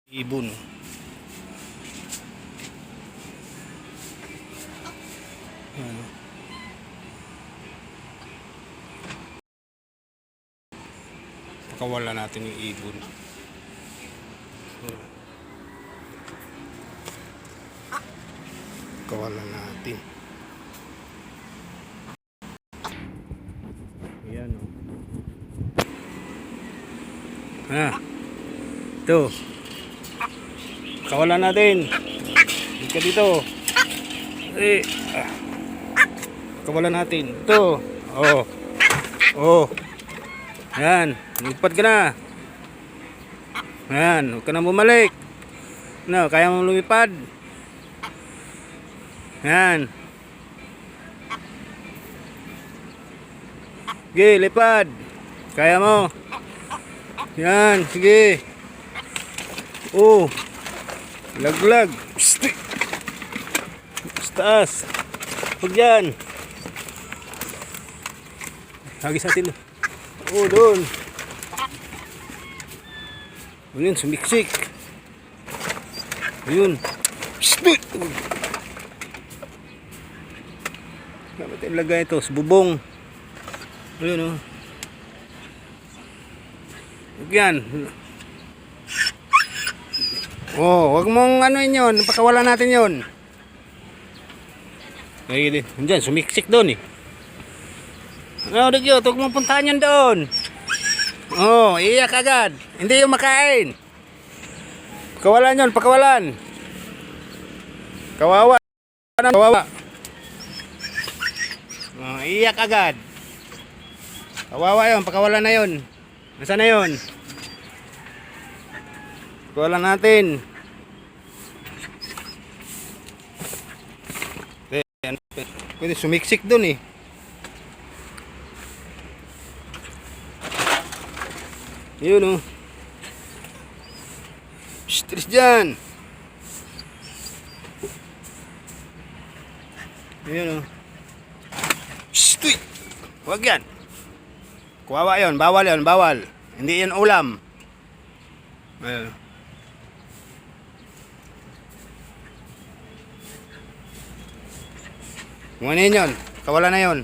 Ibon. Ayan. Pakawala natin yung ibon. Pakawala natin. Ayan o. Ito. Kawalan natin. Hindi ka dito. Kawalan natin. Ito. Oh. Oh. Yan. Lipad ka na. Yan. Huwag ka na bumalik. No, kaya mong lumipad. Yan. Sige, lipad. Kaya mo. Yan. Sige. Oh. Laglag. Psst. Taas. Huwag yan. Hagis natin. Oh, doon. Ayun, sumiksik. Ayun. Psst. Dapat ilagay ito sa bubong. Ayun, oh. Huwag yan. Oh, wag mong ano yun, pakawalan natin yun. Ay, diyan, sumiksik doon eh. Oh, digyo, huwag mong puntahan yun doon. Oh, iyak agad. Hindi yung makain. Pakawalan yun, pakawalan. Kawawa. Kawawa. Oh, iyak agad. Kawawa yun, pakawalan na yun. Nasaan na yun? Pakawalan natin. Pwede sumiksik dun eh. Yun oh. Stress dyan. Yun oh. Shhh! Huwag yan. Kuwawa yun. Bawal yun. Bawal. Hindi yun ulam. Ayun. Kumanin yun. Kawala na yun.